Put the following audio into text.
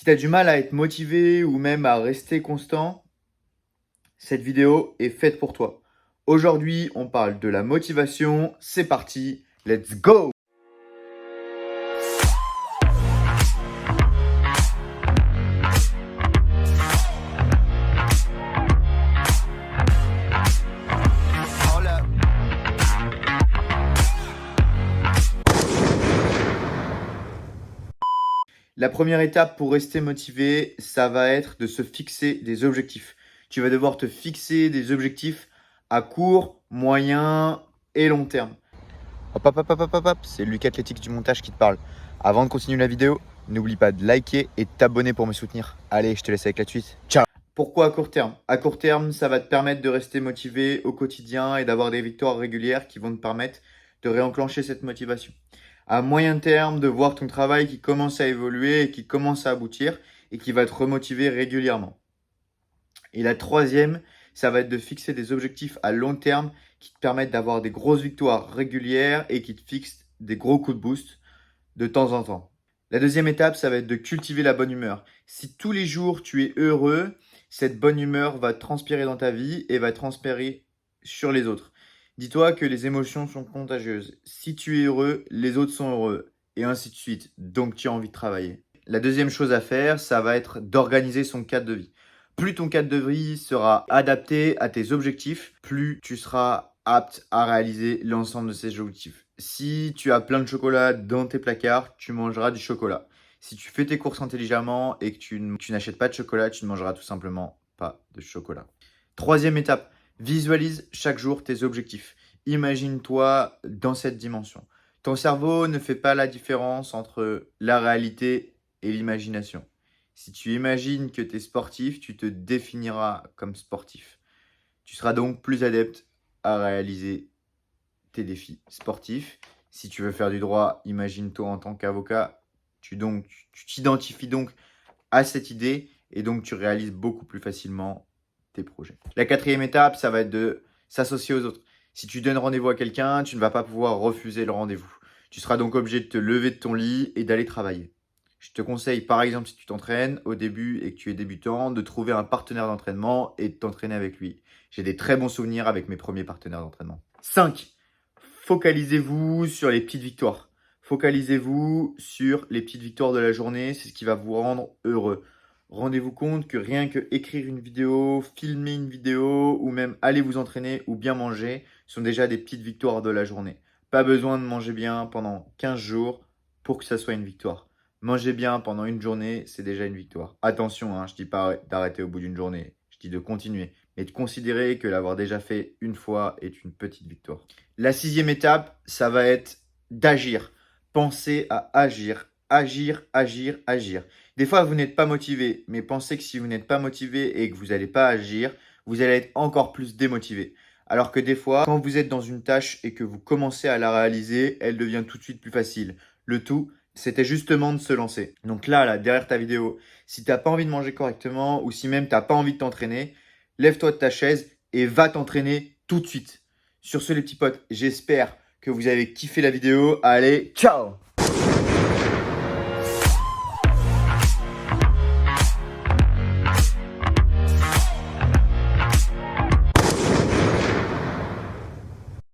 Si tu as du mal à être motivé ou même à rester constant, cette vidéo est faite pour toi. Aujourd'hui, on parle de la motivation. C'est parti, let's go! La première étape pour rester motivé, ça va être de se fixer des objectifs. Tu vas devoir te fixer des objectifs à court, moyen et long terme. Hop, hop, hop, hop, hop, hop, c'est Lucas Athlétique du montage qui te parle. Avant de continuer la vidéo, n'oublie pas de liker et de t'abonner pour me soutenir. Allez, je te laisse avec la suite. Ciao! Pourquoi à court terme? À court terme, ça va te permettre de rester motivé au quotidien et d'avoir des victoires régulières qui vont te permettre de réenclencher cette motivation. À moyen terme, de voir ton travail qui commence à évoluer et qui commence à aboutir et qui va te remotiver régulièrement. Et la troisième, ça va être de fixer des objectifs à long terme qui te permettent d'avoir des grosses victoires régulières et qui te fixent des gros coups de boost de temps en temps. La deuxième étape, ça va être de cultiver la bonne humeur. Si tous les jours tu es heureux, cette bonne humeur va transpirer dans ta vie et va transpirer sur les autres. Dis-toi que les émotions sont contagieuses. Si tu es heureux, les autres sont heureux et ainsi de suite. Donc tu as envie de travailler. La deuxième chose à faire, ça va être d'organiser son cadre de vie. Plus ton cadre de vie sera adapté à tes objectifs, plus tu seras apte à réaliser l'ensemble de ces objectifs. Si tu as plein de chocolat dans tes placards, tu mangeras du chocolat. Si tu fais tes courses intelligemment et que tu n'achètes pas de chocolat, tu ne mangeras tout simplement pas de chocolat. Troisième étape, visualise chaque jour tes objectifs. Imagine-toi dans cette dimension. Ton cerveau ne fait pas la différence entre la réalité et l'imagination. Si tu imagines que tu es sportif, tu te définiras comme sportif. Tu seras donc plus adepte à réaliser tes défis sportifs. Si tu veux faire du droit, imagine-toi en tant qu'avocat. Tu t'identifies donc à cette idée et donc tu réalises beaucoup plus facilement tes projets. La quatrième étape, ça va être de s'associer aux autres. Si tu donnes rendez-vous à quelqu'un, tu ne vas pas pouvoir refuser le rendez-vous. Tu seras donc obligé de te lever de ton lit et d'aller travailler. Je te conseille, par exemple, si tu t'entraînes au début et que tu es débutant, de trouver un partenaire d'entraînement et de t'entraîner avec lui. J'ai des très bons souvenirs avec mes premiers partenaires d'entraînement. 5. Focalisez-vous sur les petites victoires. Focalisez-vous sur les petites victoires de la journée. C'est ce qui va vous rendre heureux. Rendez-vous compte que rien que écrire une vidéo, filmer une vidéo ou même aller vous entraîner ou bien manger sont déjà des petites victoires de la journée. Pas besoin de manger bien pendant 15 jours pour que ça soit une victoire. Manger bien pendant une journée, c'est déjà une victoire. Attention, je ne dis pas d'arrêter au bout d'une journée. Je dis de continuer. Mais de considérer que l'avoir déjà fait une fois est une petite victoire. La sixième étape, ça va être d'agir. Pensez à agir. Agir, agir, agir. Des fois, vous n'êtes pas motivé, mais pensez que si vous n'êtes pas motivé et que vous n'allez pas agir, vous allez être encore plus démotivé. Alors que des fois, quand vous êtes dans une tâche et que vous commencez à la réaliser, elle devient tout de suite plus facile. Le tout, c'était justement de se lancer. Donc là, derrière ta vidéo, si tu n'as pas envie de manger correctement ou si même tu n'as pas envie de t'entraîner, lève-toi de ta chaise et va t'entraîner tout de suite. Sur ce, les petits potes, j'espère que vous avez kiffé la vidéo. Allez, ciao!